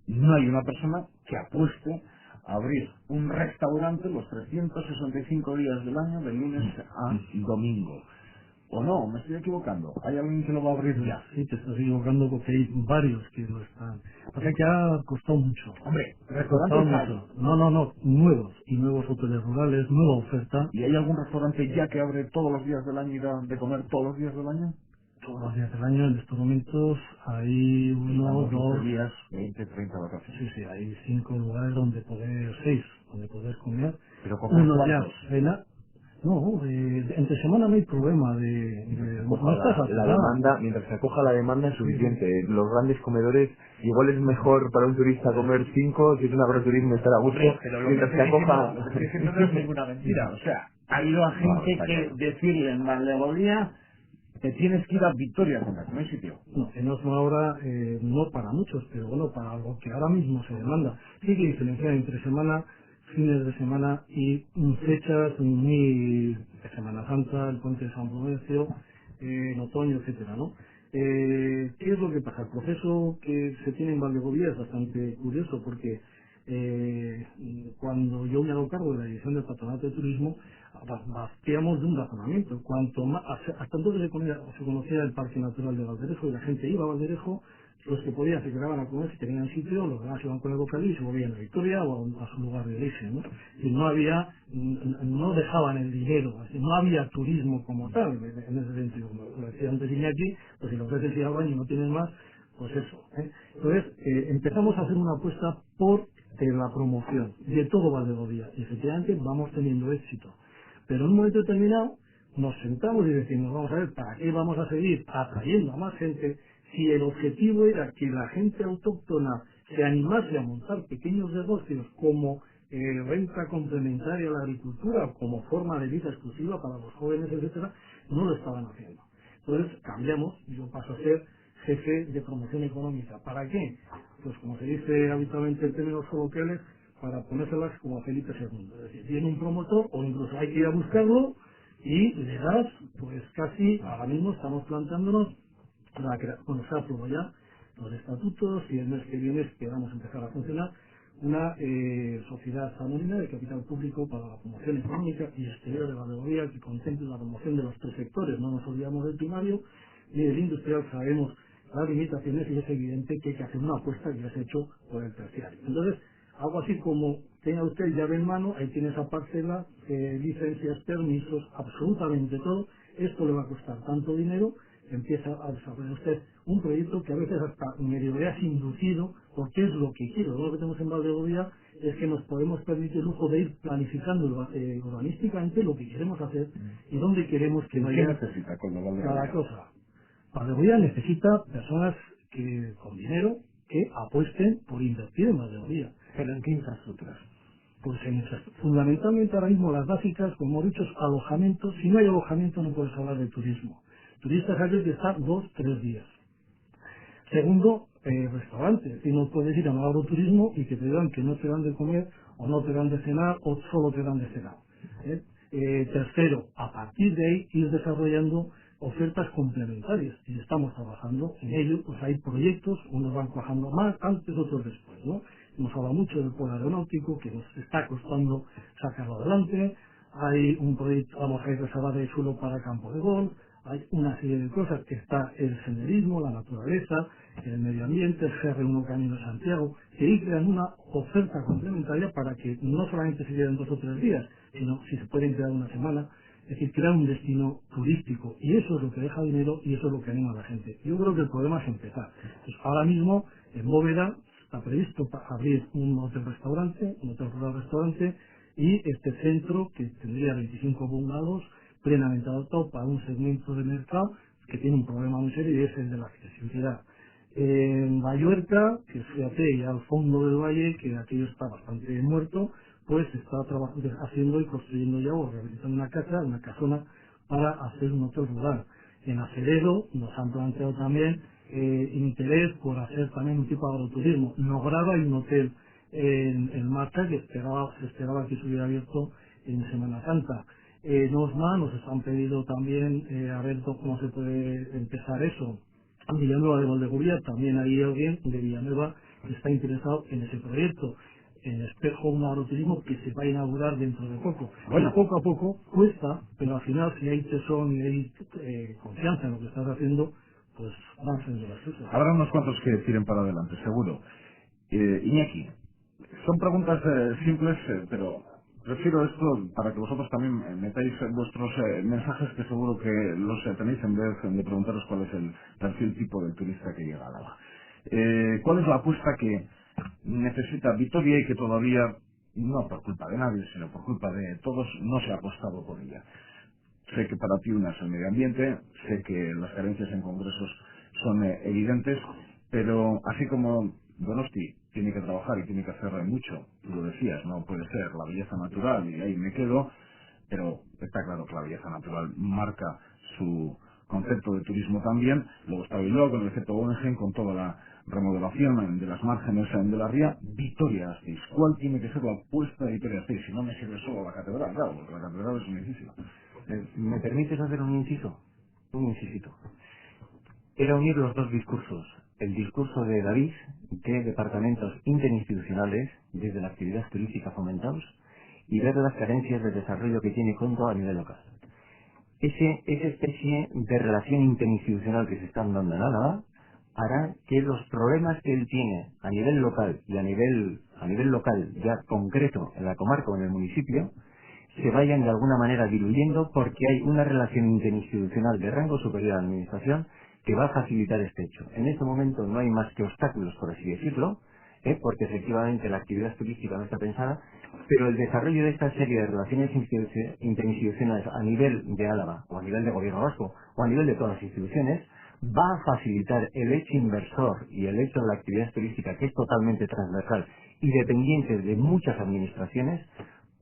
no hay una persona que apueste a abrir un restaurante los 365 días del año, de lunes a domingo. ¿O no? ¿Me estoy equivocando? ¿Hay alguien que lo va a abrir ya? Sí, te estás equivocando porque hay varios que lo están. O sea que ha costado mucho. Hombre, restaurantes mucho. No, nuevos. Y nuevos hoteles rurales, nueva oferta. ¿Y hay algún restaurante ya que abre todos los días del año y da de comer todos los días del año? Todos los días del año, en estos momentos, hay uno, dos... días, 20, 30 vacaciones. Sí, hay 5 lugares donde poder, 6, donde poder comer. Pero comer uno ya ¿cuántos? cena. No, entre semana no hay problema la demanda, mientras se acoja la demanda es suficiente. Los grandes comedores, igual es mejor para un turista comer 5, si es un agroturismo estar a gusto, mientras se acoja... Es que no es ninguna mentira, o sea, ha ido a gente que decirle en Valdegovía que tienes que ir a Victoria a comer, no hay sitio. No, en Oslo ahora, no para muchos, pero bueno, para algo que ahora mismo se demanda. Sí que diferenciar entre semana fines de semana y fechas muy de Semana Santa, el puente de San Prudencio, en otoño, etcétera, ¿no? ¿Qué es lo que pasa? El proceso que se tiene en Valdegovía es bastante curioso porque cuando yo me hago cargo de la dirección del Patronato de Turismo, partíamos de un razonamiento. Cuanto más, hasta entonces se conocía el Parque Natural de Valderejo y la gente iba a Valderejo, los que podían se quedaban a comer si tenían sitio, los demás iban con el bocadillo y se volvían a Victoria o a su lugar de origen, ¿no? Y no había, no dejaban el dinero, así, no había turismo como tal, en ese sentido. Como decía antes Iñaki, pues si los veces se hablan y no tienen más, pues eso. Entonces, empezamos a hacer una apuesta por la promoción de todo Valdegovía y efectivamente vamos teniendo éxito. Pero en un momento determinado nos sentamos y decimos, vamos a ver, ¿para qué vamos a seguir atrayendo a más gente si el objetivo era que la gente autóctona se animase a montar pequeños negocios como renta complementaria a la agricultura, como forma de vida exclusiva para los jóvenes, etcétera? No lo estaban haciendo. Entonces cambiamos, yo paso a ser jefe de promoción económica. ¿Para qué? Pues como se dice habitualmente en términos coloquiales, para ponérselas como a Felipe II. Es decir, viene un promotor o incluso hay que ir a buscarlo y le das, pues casi, ahora mismo estamos planteándonos, bueno, se aprobó ya los estatutos y el mes que viene esperamos empezar a funcionar una sociedad anónima de capital público para la promoción económica y exterior de Valdegovía que contemple la promoción de los tres sectores. No nos olvidamos del primario ni del industrial, sabemos las limitaciones y es evidente que hay que hacer una apuesta que ya se ha hecho por el terciario. Entonces, algo así como tenga usted llave en mano, ahí tiene esa parcela, licencias, permisos, absolutamente todo. Esto le va a costar tanto dinero, empieza a desarrollar usted un proyecto que a veces hasta medio veas inducido, porque es lo que quiero. Lo que tenemos en Valdegovía es que nos podemos permitir el lujo de ir planificando urbanísticamente lo que queremos hacer y dónde queremos que ¿Qué vaya necesita con la Valdegovía? cada cosa. Valdegovía necesita personas que con dinero que apuesten por invertir en Valdegovía. ¿Pero en qué infraestructuras? Pues fundamentalmente ahora mismo las básicas, como hemos dicho, alojamiento. Si no hay alojamiento no puedes hablar de turismo. Turista es aquel que está 2-3 días. Segundo, restaurante. Es decir, no puedes ir a un agroturismo y que te digan que no te dan de comer o no te dan de cenar o solo te dan de cenar. Tercero, a partir de ahí ir desarrollando ofertas complementarias y estamos trabajando en ello. Pues hay proyectos, unos van cuajando más antes, otros después, ¿no? Hemos hablado mucho del polo aeronáutico que nos está costando sacarlo adelante. Hay un proyecto, vamos a ir reservar de suelo para campo de golf. Hay una serie de cosas que está el senderismo, la naturaleza, el medio ambiente, el GR1 Camino de Santiago, que ahí crean una oferta complementaria para que no solamente se queden 2 o 3 días, sino si se pueden quedar una semana, es decir, crear un destino turístico. Y eso es lo que deja dinero y eso es lo que anima a la gente. Yo creo que el problema es empezar. Pues ahora mismo, en Bóveda, está previsto abrir un hotel-restaurante, un hotel rural-restaurante, y este centro, que tendría 25 bungalows, plenamente adaptado para un segmento de mercado que tiene un problema muy serio y es el de la accesibilidad. En Valluerca, que fíjate, ya al fondo del valle, que aquello está bastante muerto, pues está haciendo y construyendo ya o rehabilitando una casona para hacer un hotel rural. En Aceredo nos han planteado también interés por hacer también un tipo de agroturismo. Nograda hay un hotel en marcha que se esperaba que se hubiera abierto en Semana Santa. Nosma nos han pedido también a ver cómo se puede empezar eso. Villanueva de Valdegovía, también hay alguien de Villanueva que está interesado en ese proyecto. En Espejo, un agroturismo que se va a inaugurar dentro de poco. Bueno, poco a poco cuesta, pero al final si hay tesón y hay confianza en lo que estás haciendo, pues van a ser de las cosas. Habrá unos cuantos que tiren para adelante, seguro. Iñaki, son preguntas simples, pero prefiero esto para que vosotros también metáis vuestros mensajes, que seguro que los tenéis en vez de preguntaros cuál es el perfil tipo del turista que llega a Álava. ¿Cuál es la apuesta que necesita Vitoria y que todavía, no por culpa de nadie, sino por culpa de todos, no se ha apostado por ella? Sé que para ti una es el medio ambiente, sé que las carencias en congresos son evidentes, pero así como Donosti tiene que trabajar y tiene que hacer mucho, tú lo decías, no puede ser la belleza natural y ahí me quedo, pero está claro que la belleza natural marca su concepto de turismo también. Luego está Bilbao con el efecto Guggenheim, con toda la remodelación de las márgenes de la ría. Vitoria-Gasteiz, ¿cuál tiene que ser la apuesta de Vitoria-Gasteiz? Si no me sirve solo la catedral, claro, porque la catedral es un edificio. ¿Me permites hacer un inciso? Un incisito. Era unir los dos discursos. El discurso de David, de departamentos interinstitucionales, desde la actividad turística fomentados, y ver las carencias de desarrollo que tiene Conto a nivel local. Esa especie de relación interinstitucional que se están dando en Álava hará que los problemas que él tiene a nivel local y a nivel local ya concreto en la comarca o en el municipio se vayan de alguna manera diluyendo, porque hay una relación interinstitucional de rango superior a la administración que va a facilitar este hecho. En este momento no hay más que obstáculos, por así decirlo, porque efectivamente la actividad turística no está pensada, pero el desarrollo de esta serie de relaciones interinstitucionales a nivel de Álava, o a nivel de gobierno vasco, o a nivel de todas las instituciones, va a facilitar el hecho inversor y el hecho de la actividad turística, que es totalmente transversal y dependiente de muchas administraciones,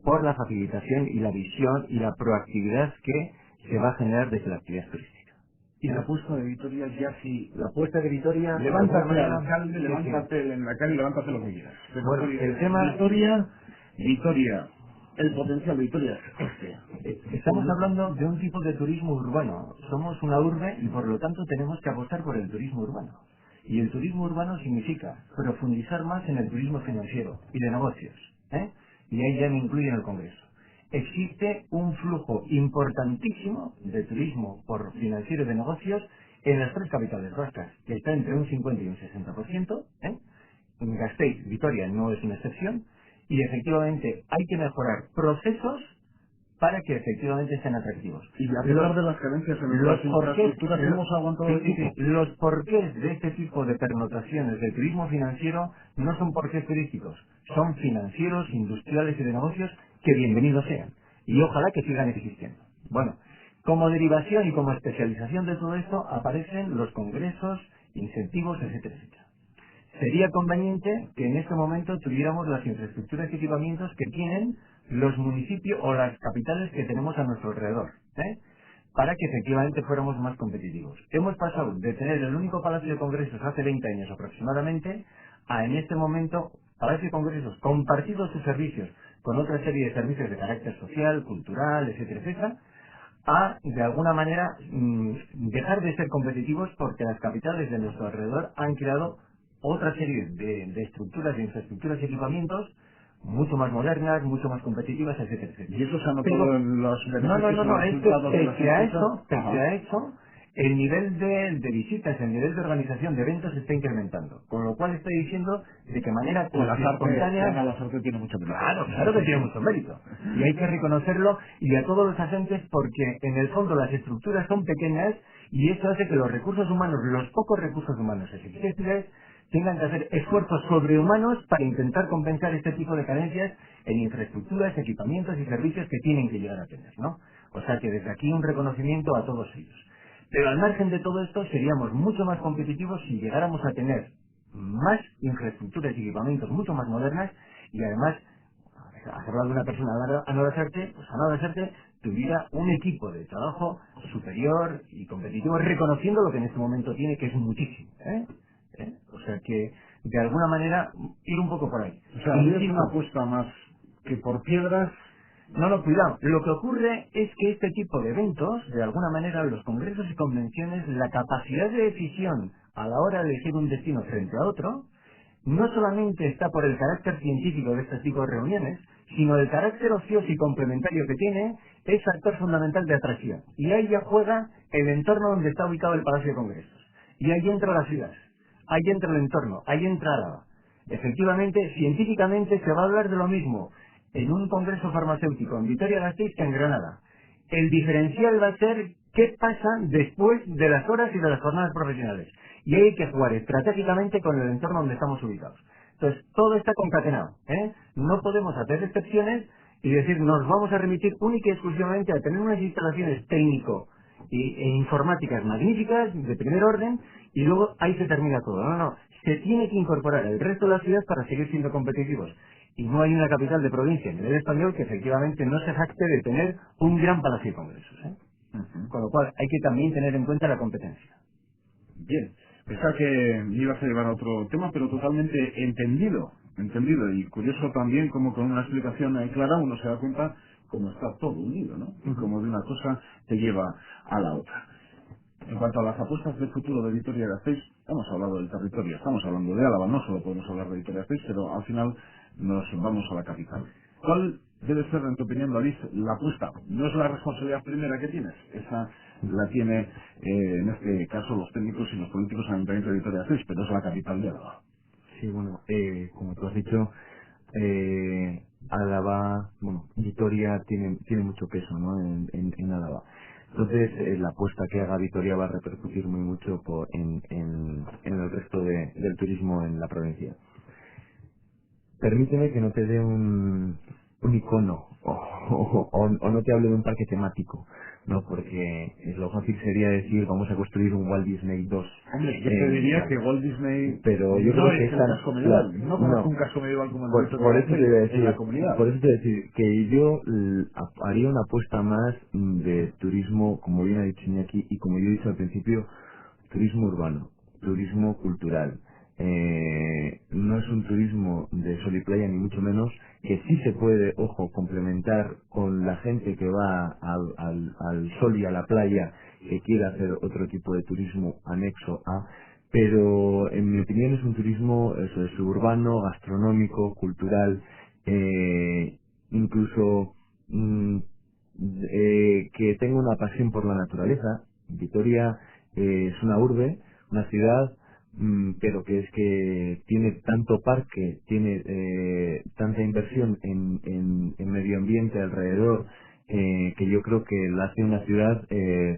por la facilitación y la visión y la proactividad que se va a generar desde la actividad turística. Y la apuesta de Vitoria ya sí. La apuesta de Vitoria... Levántate, alcalde, levántate en la calle, levántate lo que quieras. Bueno, el tema... Vitoria, el potencial de Vitoria es este. Estamos hablando de un tipo de turismo urbano. Somos una urbe y por lo tanto tenemos que apostar por el turismo urbano. Y el turismo urbano significa profundizar más en el turismo financiero y de negocios. Y ahí ya me incluye en el Congreso. Existe un flujo importantísimo de turismo por financiero y de negocios en las tres capitales vascas, que está entre un 50 y un 60%. En Gasteiz, Vitoria no es una excepción, y efectivamente hay que mejorar procesos para que efectivamente sean atractivos. Y a pesar de las carencias en las infraestructuras hemos aguantado el tiempo. Los porqués de este tipo de pernotaciones del turismo financiero no son porqués turísticos, son financieros, industriales y de negocios, que bienvenidos sean. Y ojalá que sigan existiendo. Bueno, como derivación y como especialización de todo esto aparecen los congresos, incentivos, etcétera, etcétera. Sería conveniente que en este momento tuviéramos las infraestructuras y equipamientos que tienen los municipios o las capitales que tenemos a nuestro alrededor, para que efectivamente fuéramos más competitivos. Hemos pasado de tener el único Palacio de Congresos hace 20 años aproximadamente a en este momento Palacio de Congresos compartido sus servicios con otra serie de servicios de carácter social, cultural, etcétera, etcétera, a de alguna manera dejar de ser competitivos porque las capitales de nuestro alrededor han creado otra serie de estructuras, de infraestructuras y equipamientos mucho más modernas, mucho más competitivas, etcétera, etcétera. Y eso se ha notado en los beneficios. No, es que pese a eso, el nivel de visitas, el nivel de organización de eventos se está incrementando. Con lo cual estoy diciendo de que manera espontánea... La Lasarte tiene mucho mérito. Claro que tiene mucho mérito. Y hay que reconocerlo y a todos los agentes, porque en el fondo las estructuras son pequeñas y eso hace que los recursos humanos, los pocos recursos humanos existentes, tengan que hacer esfuerzos sobrehumanos para intentar compensar este tipo de carencias en infraestructuras, equipamientos y servicios que tienen que llegar a tener, ¿no? O sea que desde aquí un reconocimiento a todos ellos. Pero al margen de todo esto seríamos mucho más competitivos si llegáramos a tener más infraestructuras y equipamientos mucho más modernas y además, hacerlo de una persona a no Lasarte, pues a no Lasarte tuviera un equipo de trabajo superior y competitivo, reconociendo lo que en este momento tiene, que es muchísimo, O sea que, de alguna manera, ir un poco por ahí. O sea, es una apuesta más que por piedras. No, cuidado. Lo que ocurre es que este tipo de eventos, de alguna manera, los congresos y convenciones, la capacidad de decisión a la hora de elegir un destino frente a otro, no solamente está por el carácter científico de este tipo de reuniones, sino el carácter ocioso y complementario que tiene, es factor fundamental de atracción. Y ahí ya juega el entorno donde está ubicado el Palacio de Congresos. Y ahí entra la ciudad. Ahí entra el entorno, ahí entra Álava. Efectivamente, científicamente se va a hablar de lo mismo en un congreso farmacéutico en Vitoria-Gasteiz que en Granada. El diferencial va a ser qué pasa después de las horas y de las jornadas profesionales. Y hay que jugar estratégicamente con el entorno donde estamos ubicados. Entonces, todo está concatenado. No podemos hacer excepciones y decir, nos vamos a remitir única y exclusivamente a tener unas instalaciones técnico e informáticas magníficas, de primer orden, y luego ahí se termina todo. No. Se tiene que incorporar el resto de la ciudad para seguir siendo competitivos. Y no hay una capital de provincia a nivel español que efectivamente no se jacte de tener un gran palacio de congresos. Con lo cual hay que también tener en cuenta la competencia. Bien, pensaba que me ibas a llevar a otro tema, pero totalmente entendido, y curioso también como con una explicación clara uno se da cuenta cómo está todo unido, ¿no? Y cómo de una cosa te lleva a la otra. En cuanto a las apuestas del futuro de Vitoria-Gasteiz, hemos hablado del territorio, estamos hablando de Álava, no solo podemos hablar de Vitoria-Gasteiz, pero al final nos vamos a la capital. ¿Cuál debe ser, en tu opinión, David, la apuesta? No es la responsabilidad primera que tienes, esa la tiene, en este caso, los técnicos y los políticos en el Ayuntamiento de Vitoria-Gasteiz, pero es la capital de Álava. Sí, bueno, como tú has dicho, Álava, bueno, Vitoria tiene mucho peso, ¿no? En Álava. Entonces, la apuesta que haga Vitoria va a repercutir muy mucho en el resto del turismo en la provincia. Permíteme que no te dé un icono o no te hable de un parque temático, no, porque lo fácil sería decir vamos a construir un Walt Disney 2. Hombre, yo te diría que Walt Disney pero yo no creo que es el casco medieval, no conozco un casco medieval como el de por eso te voy a decir, en la comunidad. por eso te voy a decir que yo haría una apuesta más de turismo, como bien ha dicho Iñaki, y como yo he dicho al principio, turismo urbano, turismo cultural. No es un turismo de sol y playa, ni mucho menos, que sí se puede, ojo, complementar con la gente que va al sol y a la playa, que quiera hacer otro tipo de turismo anexo a, pero en mi opinión es un turismo, eso es, urbano, gastronómico, cultural, incluso que tenga una pasión por la naturaleza. Vitoria es una urbe, una ciudad, pero que es que tiene tanto parque, tiene tanta inversión en medio ambiente alrededor, que yo creo que la hace una ciudad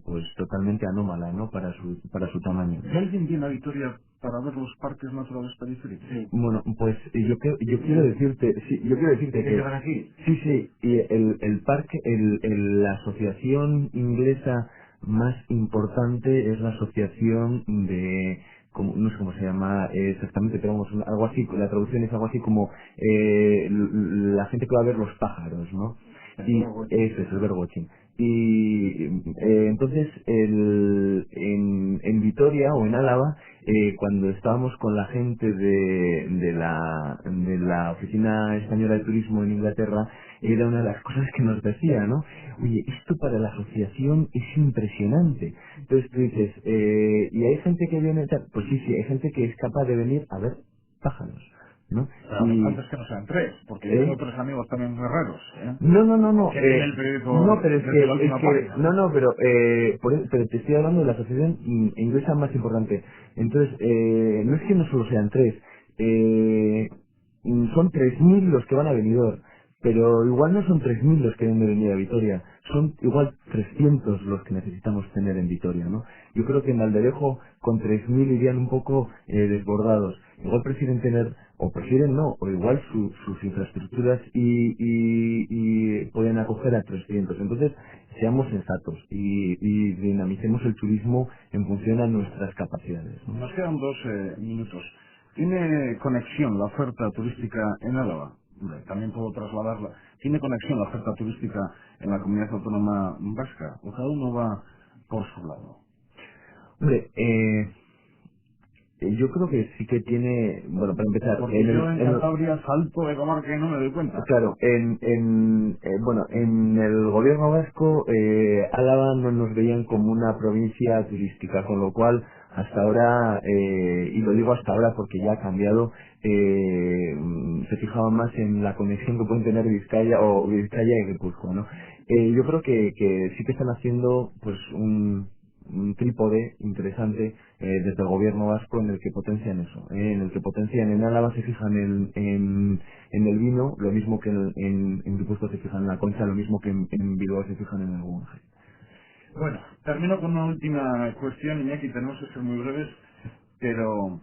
pues totalmente anómala, ¿no? Para su tamaño. ¿Y alguien viene a Vitoria para ver los parques naturales periféricos? Sí. Bueno, pues yo quiero decirte, sí, yo quiero decirte ¿Qué que van aquí? sí, y el parque, la asociación inglesa más importante es la asociación de, no sé cómo se llama exactamente, pero vamos, algo así, la traducción es algo así como la gente que va a ver los pájaros, ¿no? Y eso es el birdwatching. Y entonces en Vitoria o en Álava, cuando estábamos con la gente de la Oficina Española de Turismo en Inglaterra, era una de las cosas que nos decía, ¿no? Oye, esto para la asociación es impresionante. Entonces tú dices, ¿y hay gente que viene? Pues sí, hay gente que es capaz de venir a ver pájaros, ¿no? Pero antes que no sean tres, porque yo tengo tres amigos también muy raros, ¿eh? No. Que tiene el periódico No, pero desde la última página. pero te estoy hablando de la asociación inglesa más importante. Entonces, no es que no solo sean tres, son 3.000 los que van a Benidorm, pero igual no son 3.000 los que deben de venir a Vitoria, son igual 300 los que necesitamos tener en Vitoria, ¿no? Yo creo que en Valderejo con 3.000 irían un poco desbordados. Igual prefieren tener, o prefieren no, o igual sus infraestructuras y pueden acoger a 300. Entonces, seamos sensatos y dinamicemos el turismo en función a nuestras capacidades, ¿no? Nos quedan 2 minutos. ¿Tiene conexión la oferta turística en Álava? Hombre, también puedo trasladarla. ¿Tiene conexión la oferta turística en la comunidad autónoma vasca? ¿O cada uno va por su lado? Hombre, yo creo que sí que tiene, bueno, para empezar, Porque yo en Cantabria salto de comarca y no me doy cuenta. claro, en el gobierno vasco, Álava no nos veían como una provincia turística, con lo cual hasta ahora, y lo digo hasta ahora porque ya ha cambiado, se fijaban más en la conexión que pueden tener Vizcaya y Guipúzcoa, ¿no? Yo creo que sí que están haciendo pues un trípode interesante desde el gobierno vasco en el que potencian eso, en el que potencian en Álava se fijan en el vino, lo mismo que en Guipúzcoa se fijan en la concha, lo mismo que en Bilbao se fijan en el Guggenheim. Bueno, termino con una última cuestión, Iñaki, tenemos que ser muy breves, pero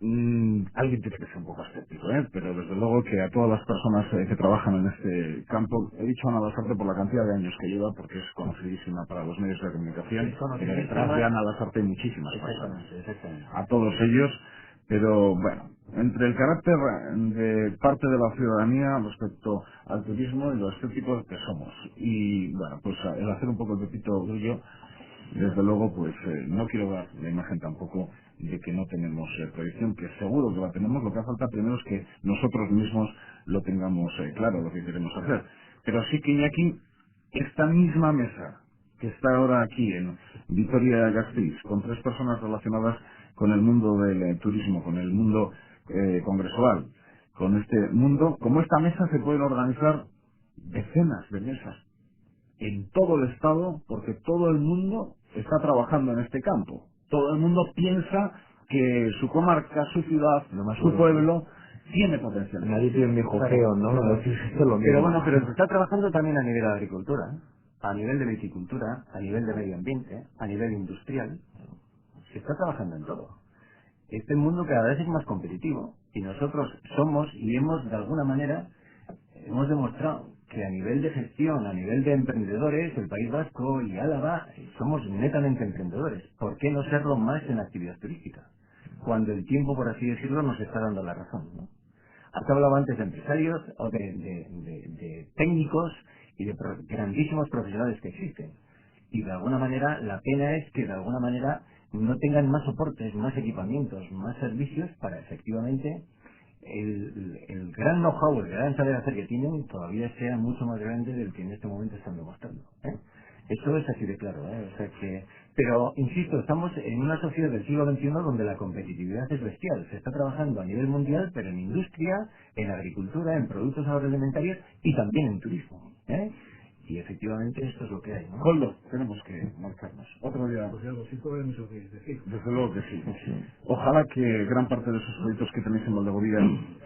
alguien tiene que ser un poco escéptico, ¿eh? Pero desde luego que a todas las personas que trabajan en este campo, he dicho Ana Lasarte por la cantidad de años que lleva, porque es conocidísima para los medios de comunicación, y detrás de Ana Lasarte hay muchísimas personas. Exactamente. A todos ellos, Pero bueno, entre el carácter de parte de la ciudadanía respecto al turismo y lo escépticos que somos, y bueno, pues el hacer un poco el pepito grillo, desde luego, pues no quiero dar la imagen tampoco de que no tenemos proyección, que seguro que la tenemos. Lo que hace falta primero es que nosotros mismos lo tengamos claro, lo que queremos hacer. Pero sí que, Iñaki, esta misma mesa que está ahora aquí en Vitoria-Gasteiz, con 3 personas relacionadas con el mundo del turismo, con el mundo congresual, con este mundo, como esta mesa se pueden organizar decenas de mesas en todo el Estado, porque todo el mundo está trabajando en este campo. Todo el mundo piensa que su comarca, su ciudad, su pueblo tiene potencial. Nadie tiene mi jojeo, ¿no? Pero bueno, pero se está trabajando también a nivel de agricultura, a nivel de viticultura, a nivel de medio ambiente, a nivel industrial. Se está trabajando en todo. Este mundo cada vez es más competitivo y nosotros somos y hemos de alguna manera hemos demostrado que a nivel de gestión, a nivel de emprendedores, el País Vasco y Álava somos netamente emprendedores. ¿Por qué no serlo más en actividad turística? Cuando el tiempo, por así decirlo, nos está dando la razón, ¿no? Has hablado antes de empresarios o de técnicos y de grandísimos profesionales que existen. Y de alguna manera, la pena es que de alguna manera no tengan más soportes, más equipamientos, más servicios para efectivamente el gran know-how, el gran saber hacer que tienen todavía sea mucho más grande del que en este momento están demostrando. Eso es así de claro. O sea que, pero, insisto, estamos en una sociedad del siglo XXI donde la competitividad es bestial. Se está trabajando a nivel mundial, pero en industria, en agricultura, en productos agroalimentarios y también en turismo. Y efectivamente esto es lo que hay, ¿no? Coldo, tenemos que marcarnos. Otro día. Pues algo, sí, todavía mucho que decir. Desde luego que sí. Ojalá que gran parte de esos proyectos que tenéis en Valdegovía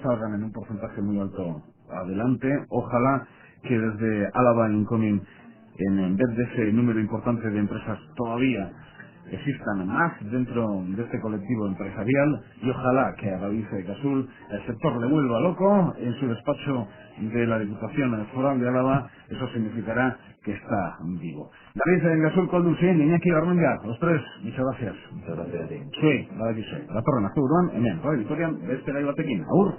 salgan en un porcentaje muy alto adelante. Ojalá que desde Álava Incoming, en vez de ese número importante de empresas, todavía existan más dentro de este colectivo empresarial, y ojalá que a David Casul el sector le vuelva loco en su despacho de la Diputación Foral de Álava. Eso significará que está vivo. David Casul, Colducien, Iñaki Garmendia, los 3, muchas gracias. Muchas gracias a ti. Sí, badakizu. La torre nazte buruan, hemen, Radio Vitorian, beste gai batekin. Agur!